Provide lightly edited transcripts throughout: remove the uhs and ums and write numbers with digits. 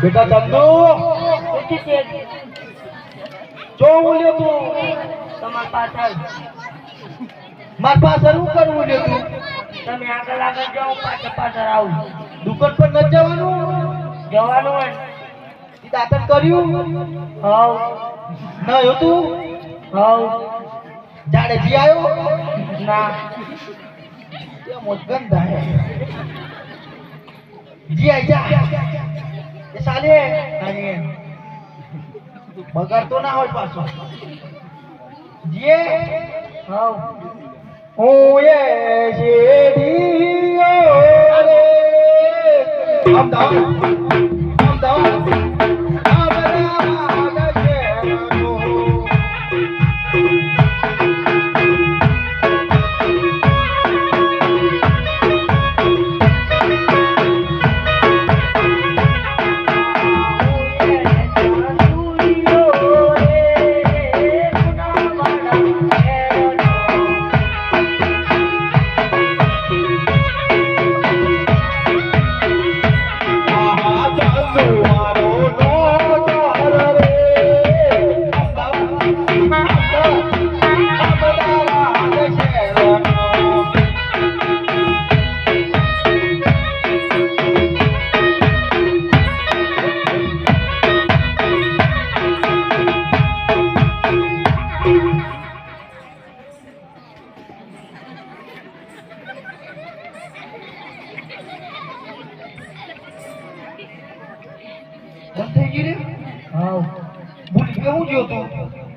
બેટા ચંદુ જો બોલ્યો તું તમાર પાછળ માર પાછળ હું કરવું લ્યો તું તમે આગળ આગળ જાઓ પાછળ આવું દુકાન પર ન જવાનું જવાનું હોય ઈ દાતન કર્યું હવ ન હતું હવ જાડે જી આવ્યો ના એ મોજગન થાય જી આઈ જા એ સાલે બગાડતો ના હોય પાછો જીએ હવ હું એ શેડીઓ રે અમદાવાદ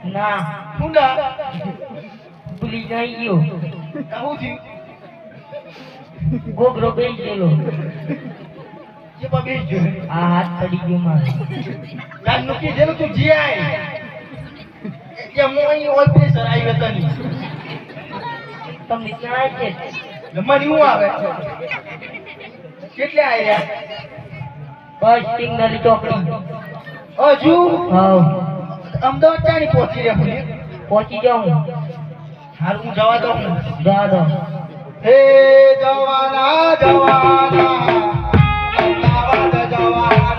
ના મુંડા ભૂલી જઈ ગયો આવું થયું ગોગરો બેસી ગયેલો જે પા બેસ ગયો આ હાથ પડી ગયો મારો કાન નુકી જેલું તું જી આય એ મોઈ ઓલ પ્રેશર આવી હતા ની તમને જણાય છે લમણી હું આવે કેટલે આયા બસ સિગ્નલ ચોકડી હજુ હવ અમદાવાદ ચાની પહોંચી રહ્યા હું પહોંચી જાઉં હાલ હું જવા દઉં જવા દો હે જવાના જવાના અમદાવાદ જવાના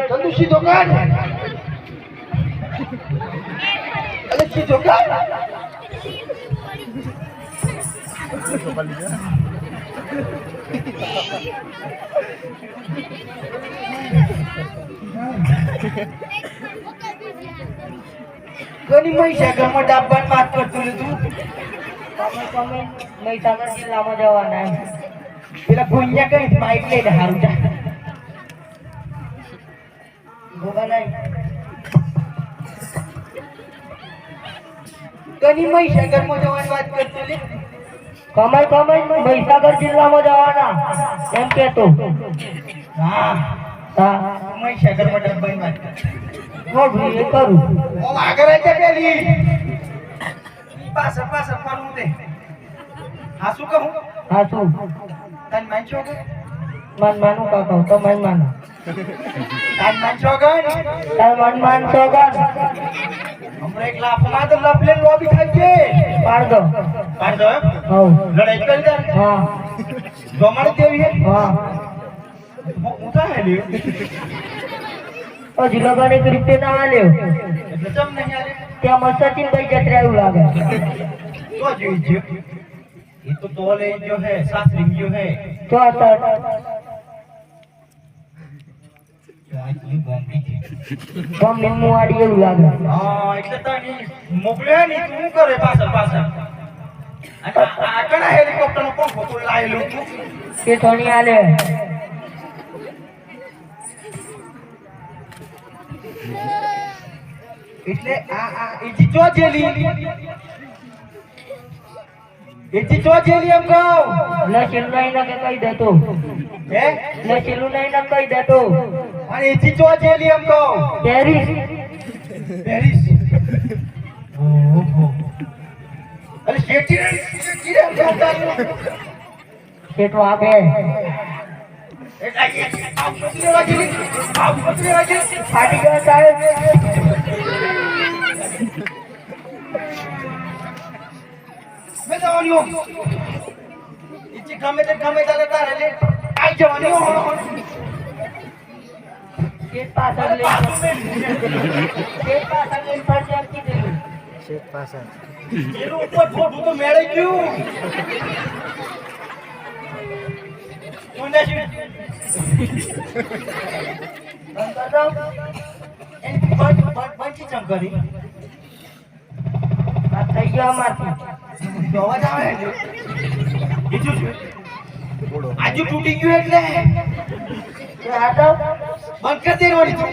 ચંદુ સીધો કાઢ અલે સીધો કાઢ કોની મૈસા ગામમાં ડાબ્બાની વાત કરતું તું તમે મહીસાગર જિલ્લામાં જવાના પેલા ભૂંયા કઈ બાઈક લઈને હારું જા ગોગા નહીં કની મહીસાગરમાં જવાની વાત કરતો લે કમાઈ મહીસાગર જિલ્લામાં જવાના એમ કેતો હા હા મહીસાગરમાં ડાબ્બાની વાત હું એ કરું ઓ આગળ આવી જા પેલી પાછળ પાછળ ફરવું દે હા શું કહું હા શું તન માન છો કે માનું કાકા તો માનો તન માન છો કે તાર માન સોગન હમણે એક લાફમાં તો લફલે લોબી થાય છે પાડ દો એમ હવ લડાઈ કરી દે હા જમાડે દેવી હે હા ઉતા હે લે ઓ જીલાબાને એક રીતે ના આલ્યો એટલે જમ નહીં આલે ત્યાં મસ્તીન ભાઈ જત્રા એવું લાગે તો જોઈ છે ये तो तोले जो है शास्त्री जो है તો અત્યારે ये बॉम्बी थी ગમ નિમ્મુ આડી એવું લાગે हां એટલે તને મોકલે ની તું કરે પાછળ અને આગળ હેલિકોપ્ટર નો પંખો તો લાયેલો તું કે થોડી આલે એટલે આ એજી જો જેલી એમ કહો લે ચેલું નહીં ના કે કહી દેતો હે લે ચેલું નહીં ના કહી દેતો અને એજી જો જેલી એમ કહો પેરિસ પેરિસ ઓહો અરે શેટી રે શેઠો આપે ફાટી ગયો સાહેબ મેં જવાની હો ઈચી ગમે તે તારે લે આઈ જવાની હો શેઠ પાછળ લઈ ફરજિયાત કીધેલું એનું ઉપર થોડું તો મેળે ગયું કોને છે બંચી ચમ કરી આ થઈ ગયો અમારથી તો અવાજ આવે છે બીજું છે આજુ તૂટી ગયું એટલે એ હાથો બંધ કરી દેવાની છે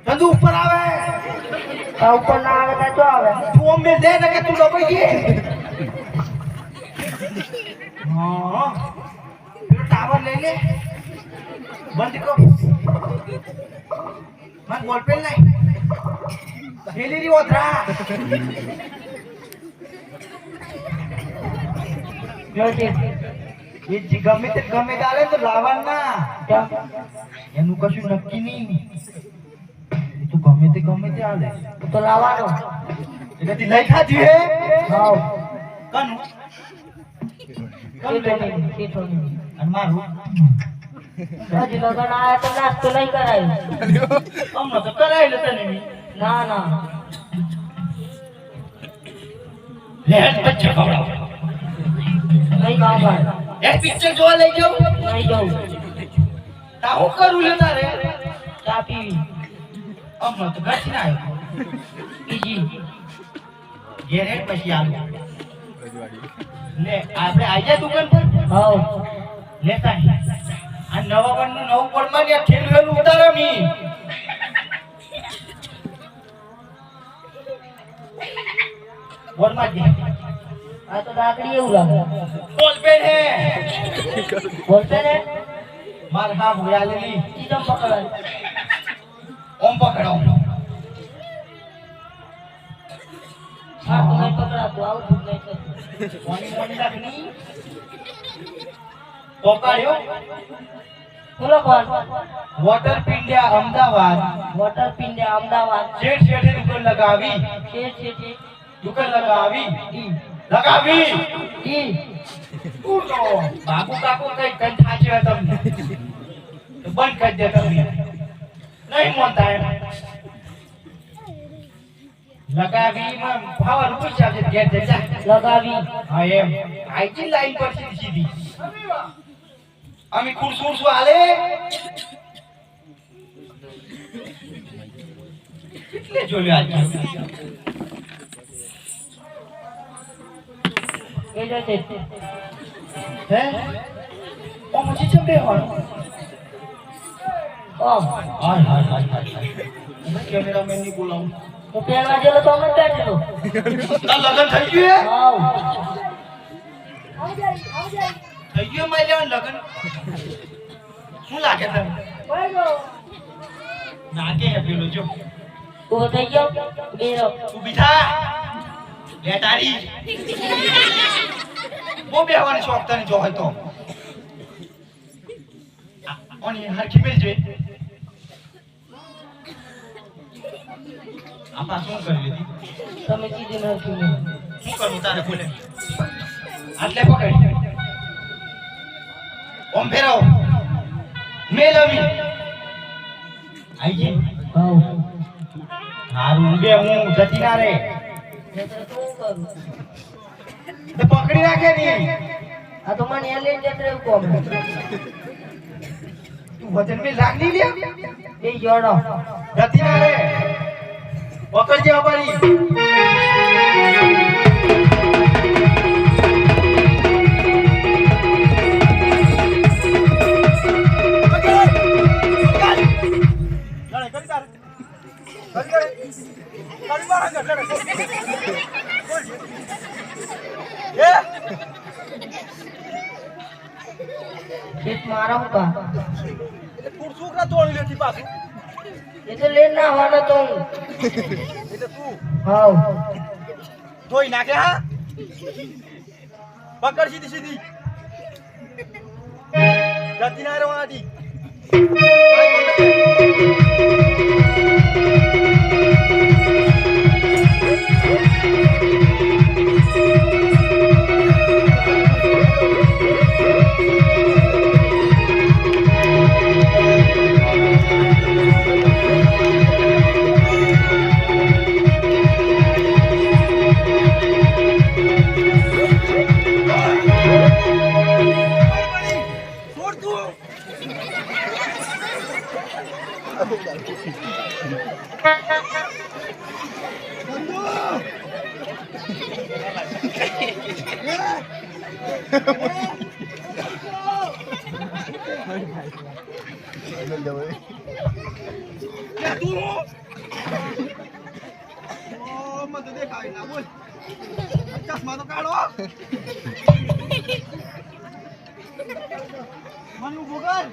ચંદુ ઉપર આવે આ ઉપર ના આવે તો જો આવે તું અમને દે ને કે તું દબાઈ ગઈ હા પેલો ટાવર લઈ લે બંધ કરો મને બોલપેન નહીં હેલીરી ઓથરા જો છે એ જી ગમે તે આલે તો લાવવાના એનું કશું નક્કી નહીં એ તો ગમે તે આલે તો લાવવાનો એટલે તી લઈ ખાધી હે હાવ કનું શેઠો નહીં અને મારું હજી લગન આયા તો નાસ્તો નહીં કરાય અમને તો કરાય લે તને ના ના લેટ બચ્ચા ખવડાવ નહીં ખાવા એક પિક્ચર જોવા લઈ જાઉં નહીં જાઉં તા હું કરું લે તારે ચા પીવી અમને તો ઘર ના આવ્યો બીજી ઘેર હેડ પછી આલું લે આપણે આયા દુકાન પર હાવ લેતા આ નવા બનનું નવું પડમાં ને ઠેલવેલું ઉતારો મી બોલમાં દે આ તો લાકડી એવું લાગે બોલ પે હે બોલતે ને માર હા ભૂયા લેલી ચીજમ પકડાય ઓમ પકડો હા તો નહીં પકડાતું આવું નહીં થતું કોની કોની લાગની પોકાડ્યો બોલો કોણ વોટર પિંડિયા અમદાવાદ વોટર પિંડિયા અમદાવાદ શેઠ શેઠે દુકાન લગાવી શેઠ દુકાન લગાવી લગાવી ઈ ઉડો બાપુ કાકો કઈ કઈ થાચ્યો તમને તો બંધ કરી દે તમે નહીં મોનતા એમ લગાવી માં ભાવા રૂપિયા ચાલે ઘેર જઈ લગાવી હા એમ આઈજી લાઈન પર સીધી અમે ખુરસુર શું હાલે કેટલે જોયું આજ એ જો છે હે ઓ મુજી ચંબે હોણ ઓમ હાય હાય હાય હાય મેં કેમેરામેન ની બોલાવું તો પહેલા જેલો તો અમે બેઠેલો તા લગન થઈ ગયું હાવ થઈ ગયું માય લેવન લગન શું લાગે તને નાકે હે પેલો જો ઊભો થઈ ગયો બેરો ઊભી થા લે તારી બહુ બેહવાની શોખ તને જો હોય તો ઓની હરખી મેલજે આપા શું કરી લીધી તમે કીધી નથી મેં. શું કરું તારે બોલે આટલે પકડ ઓમ ફેરવ મેલ આવી આઈજી હાઉ હારું ઉડે હું જતી ના રે નહીંતર તો હું કરું. તો પકડી રાખે ની આ તો મને એ લઈને જતો રહ્યું કોમ. તું વજન મે લાગની લે એ જોડો. જતી ના રે પકડજે અમારી ખેત મારા હું કા છોકરા તોડી લેતી પાછું એ તો લઈને ના આવવાનો તો હું. એટલે તું હાઉ ધોઈ નાખે હા પકડ સીધી સીધી જતી ના રહેવાથી ચશ્મા તો કાઢો મને ઉભો કર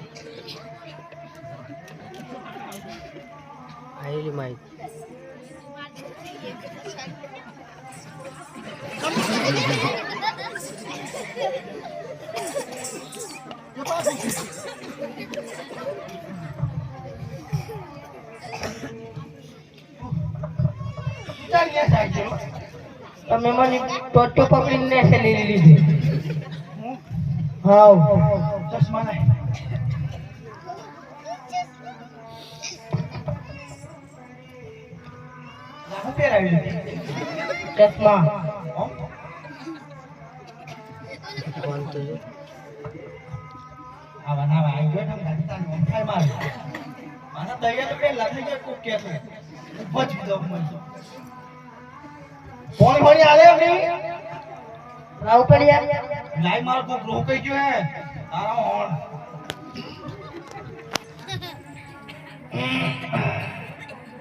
આયેલી માઈ તમે મને ટોટો પકડીને છે લઈ લીધી. હાઉ ચશ્મા લાય હું પહેરાવી લીધી ચશ્મા ઓમ આવા ના આવી ગયો ને રાજસ્થાન ઓમ થાય માર મારા દયા તો બે લાગી જાય કોક કે છે બચી દો મન કોણ ભણી આલે અમને રાવ પડ્યા લાઈ મારો કોક રોકાઈ ગયો હે તારા હોણ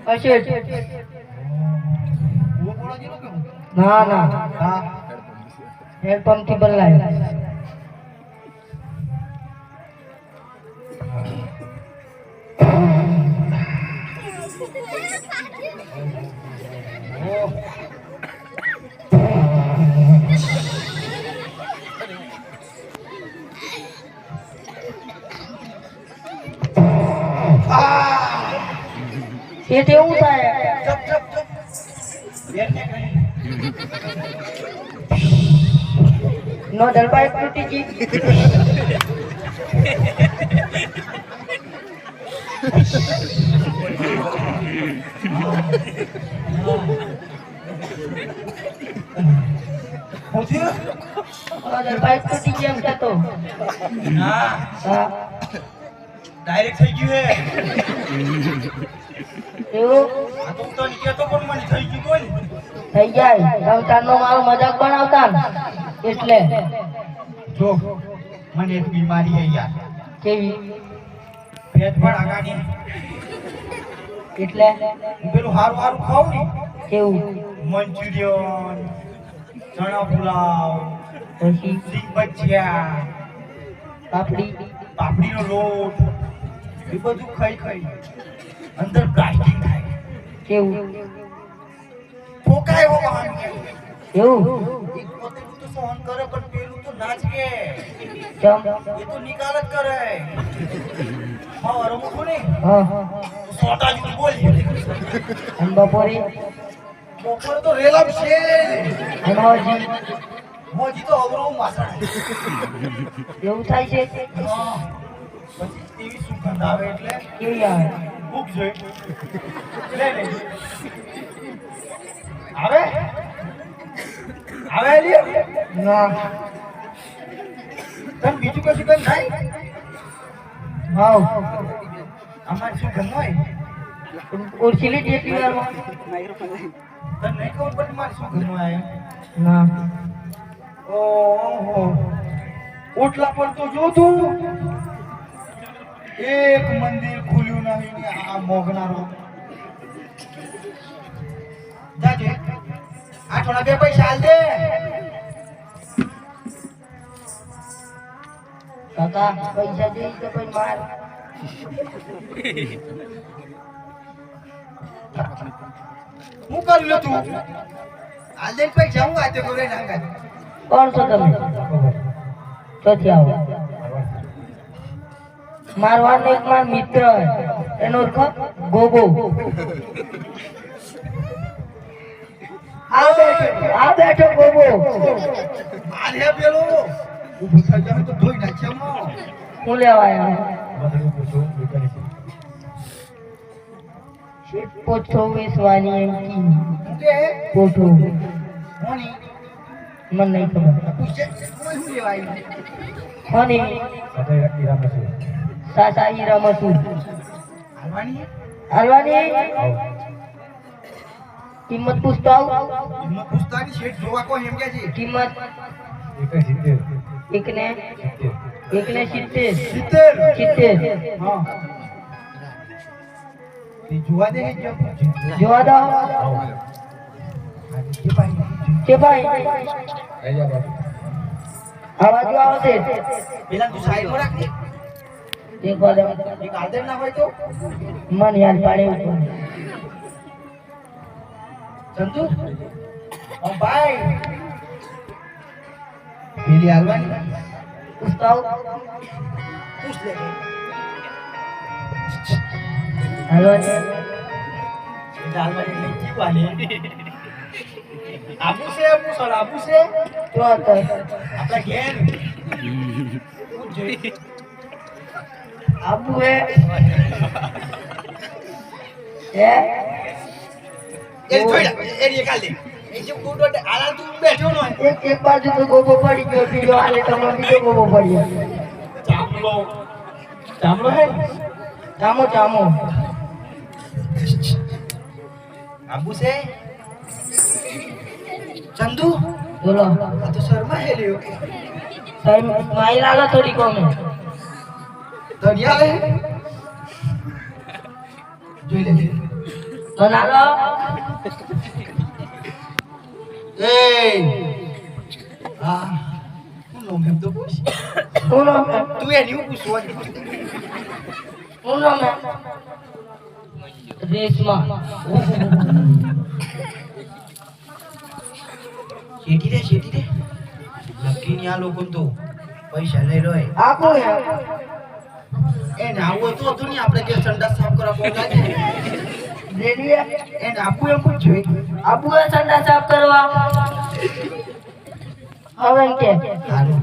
અશોક હું કોણ જેલો કે ના ના હા હેડ પંપ થી બદલાય. એ તેવું થાય ચપ ચપ ચપ બેરને કહી નો દલબાઈ તૂટી ગઈ. હું થયું નો દલબાઈ તૂટી ગઈ એમ કહેતો. ના હા ડાયરેક્ટ થઈ ગયું હે એવું આ તો તો નીકળતો પણ મને થઈ ગયું કોઈ થઈ જાય. રમતાનો મારો મજાક બનાવતા ને એટલે જો મને એક બીમારી હે યાર કેવી પેટ પણ આગાની એટલે હું પેલું હારું હારું ખાઉં ને કેવું મંચુરિયન ચણા પુલાવ પછી સિંગ ભજીયા પાપડી પાપડીનો લોટ એ બધું ખાઈ ખાઈ અંદર બ્લાસ્ટિંગ થાય કેવું પોકાય હો વાહન એવું એક પોતે તો સહન કરે પણ પેલું તો નાચ કે ચમ એ તો નિકાલ જ કરે હવારે મૂકું ને હા સોટા જેવું બોલી અને બપોરે બપોરે તો રેલમ છે અને હજી મોજી તો અવરો માસણ એવું થાય છે હા પછી તેવી સુગંધ આવે એટલે કેવી આવે ભૂખ જોઈ લે લે આવે આવે લ્યો ના તને બીજું કશું કઈ થાય હાવ અમારે શું ગમ હોય ઓળખી જેટલી વારમાં તને નહીં ખબર પડે મારે શું ગમ હોય ના ઓહો ઓટલા પર તો જો તું એક મંદિર ખુલ્યું નહીં ને આ મોગનારો જાજે આ થોડા બે પૈસા હાલ દે કાકા પૈસા જોઈ તો કોઈ માર હું કરી લો તું હાલ દે પૈસા હું આતે કરે નાખા કોણ છો તમે ક્યાંથી આવો મારવાનો એક માર મિત્ર એનો ઓળખો ગોગો આ બેઠો ગોગો આલે પેલો ઊભું થઈ જાય તો ધોઈ નાખે મો હું લેવા આવ્યા પોઠો વેસવાની એમ કી કે પોઠો હોની મને નહીં ખબર પૂછે કોઈ હું લેવા આવી હોની સાસા હીરા મસૂર હાલવાની હાલવાની કિંમત પૂછતો આવું એમાં પુસ્તાની શેઠ જોવા કોઈ એમ કે છે કિંમત એકને 70 70 હા તે જોવા દે કે જોવા દો કે ભાઈ આ બાજુ આવશે પેલા તું સાઈડ માં રાખ એક વાર એક આદર ના હોય તો મન યાદ પાડે એવું સમજુ ઓ ભાઈ પેલી હાલવાની પૂછતો આવું પૂછ લે હાલવાની હાલવાની નહીં કી વાલે આપુ છે જો હતો આપણા ઘેર પૂછ જોઈ આબુ હે એ જોઈ એ કાલ દે એ જે કોડો આલા તું બેઠો નો એક બાજુ તો ગોબો પડી ગયો બીજો હાલે તમને બીજો ગોબો પડ્યો ચામડો હે ચામો ચામો આબુ છે ચંદુ બોલો આ તો શર્મા હે લ્યો સાહેબ માઈ લાલો થોડી કોમે દરિયા હે જોઈ લે બનાલો એ આ હું નો મેં તો પૂછ ઉનો તું એની હું પૂછવાની ઉનો મે રેશમા શેઠી રે નક્કી ની આ લોકો તો પૈસા લઈ રહ્યો આ કોણ હે એને આવું તો હતું નહીં આપણે કે સંડાસ સાફ કરવા પહોંચાય રેડી એને આપવું એમ પૂછ્યું આબુ એ સંડા સાફ કરવા હવે કે સારું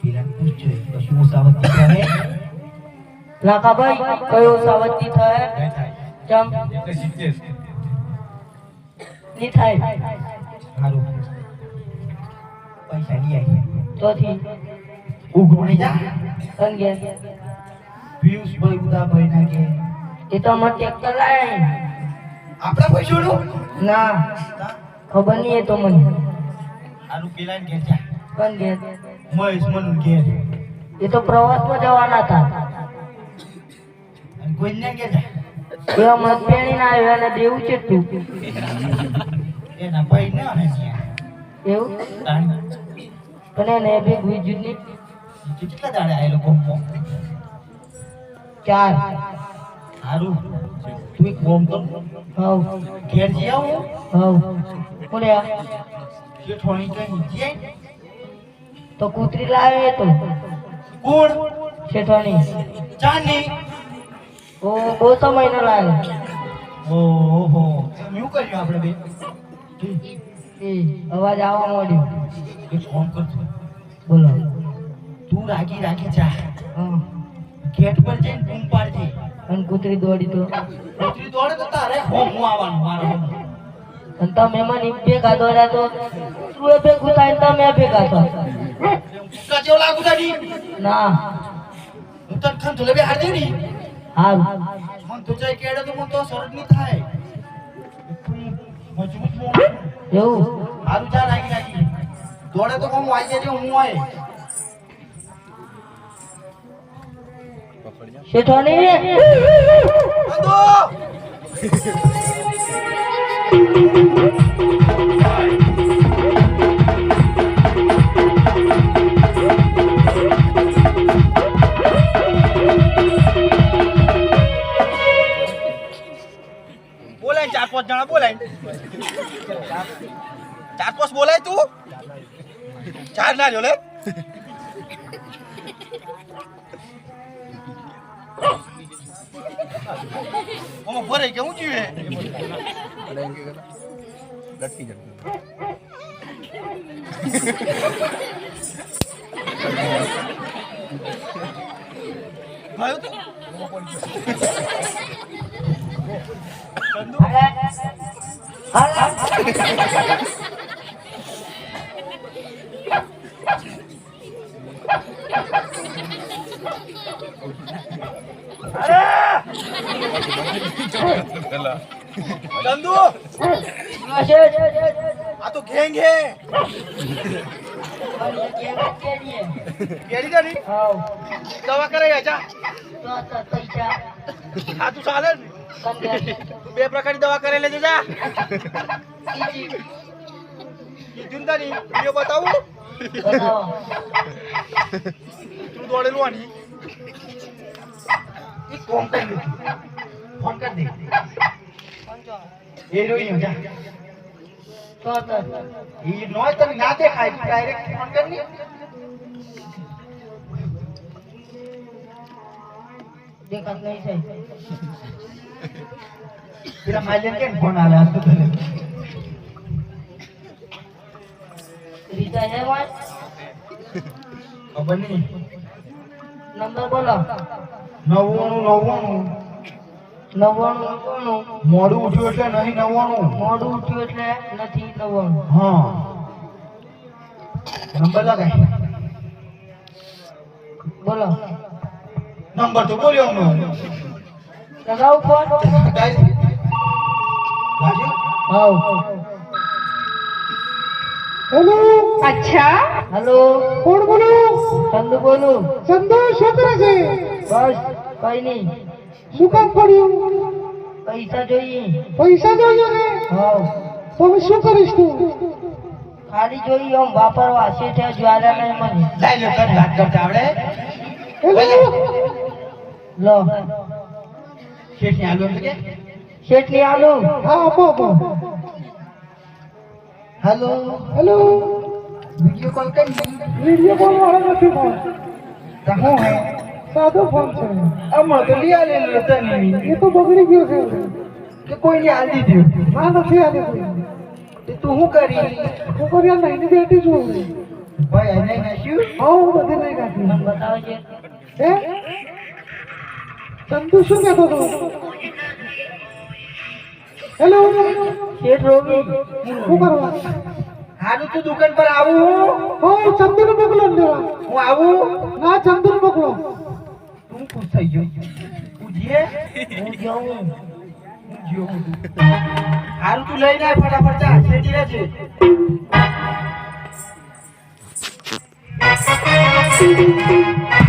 પેલા પૂછ્યું કશું સાવતી કરે લાખાભાઈ કયો સાવતી થાય જમ ની થાય સારું પૈસા લઈ આવી તોથી ઉઘરણી જા અંગે પિયુષભાઈ ઉદાભાઈ ના કે એ તો મને ટ્રેક્ટર લાય આપણા પૈસાનું ના ખબર નહીં એ તો મને આનું પેલા ઘેર જા કોણ ઘેર મહેશ મનુ ઘેર એ તો પ્રવાસમાં જવાના હતા અને કોઈ ને ઘેર જા એવા મત પેણી ના આવ્યો અને દેવું છે તું એના ભાઈ ના હે એવું ત્યાં પણ એને બે ગુજુની કેટલા દાડે આયેલો કોમમાં 4 સારું તું એક કોમ તો હવ ઘેર જઈ આવું કોને શેઠવાણી કઈ જઈ તો કૂતરી લાવે તો કોણ શેઠાણી ચાની ઓ બહુ સમયનો લાગે ઓહો શું કર્યું આપણે બે એ અવાજ આવવા માંડ્યો એક ફોન કરજો બોલો તું રાગી રાગી જા હા ગેટ પર જઈને બૂમ પાડજે અને કૂતરી દોડી તો કૂતરી દોડે તો તારે હું આવવાનું મારો અને તમે મને ભેગા દોડ્યા તો તું એ ભેગું થાય ને તમે ભેગા થો કચો લાગુ તાડી ના હું તને ખન ધોલે બે હાડી ની હાલ મન તો જાય કેડે તો મન તો સરળ ની થાય મજબૂત મો એવું હારું જા રાગી રાગી દોડે તો હું આવી જજો હું આય શેઠાણી બંધો બોલાય 4-5 જણા બોલાય 4-5 બોલાય તું 4 ના જો લે ઓમાં ભરે કે હું જીવે ભાઈ તો ચંદુ આ તો ગેંગ હે કેડી કરી દવા કરે જા આ તું ચાલે ને તું બે પ્રકારની દવા કરે લેજે જા કીધું તારી વિડિયો બતાવું તું દોડેલું આની એક ફોન કરી ફોન કર દે એ રોઈ જા એ નોય તને ના દેખાય ડાયરેક્ટ ફોન કર ની દેખાત નહીં થાય तेरा माइलेज के फोन आ रहा है तो पहले રીતા હે વાત खबर नहीं નંબર બોલો 99 99 મોડું ઉઠ્યું એટલે નહીં 99 મોડું ઉઠ્યું એટલે નથી 99 हाँ नंबर लगाए બોલો नंबर तो बोलियो मैं લગાવ ફોન गाइस राजू આવ હેલો अच्छा હેલો કોણ બોલો ચંદુ બોલું ચંદુ શું કરે છે બસ કઈ નહીં શું કામ પડ્યું પૈસા જોઈએ પૈસા જોઈએ ને હા તો હવે શું કરીશ તું ખાલી જોઈએ આમ વાપરવા શેઠે જ્વાલા નહીં મને लाइ लो कर बात करता आवड़े હેલો લો शेठ ने आलू के શેઠ ની આલુ હા આપો આપો हेलो હેલો वीडियो कॉल कर વિડીયો કોલ વાળો નથી ફોન कहाँ है સાદો ફોન છે अब तो लिया ले लेता नहीं એ તો બગડી ગયો છે कि कोई नहीं आली दे ના નથી આલી કોઈ तू हूं करी હું કર્યા નહીં બેઠી છું भाई आने नशू હા હું બધી નહીં કાઢી બતાવો છે હે ચંદુ શું કહેતો હતો હેલો શેઠ રોવી શું કરવા हारू तू दुकान पर आऊ હો ચંદુને મોકલો ને દેવા हूं आऊ ના ચંદુને મોકલો तुम खुश થઈ ગયો પૂછીએ હું જાઉં જીઓ હારું તું લઈને આય ફટાફટ જા શેઠી રહેજે अच्छा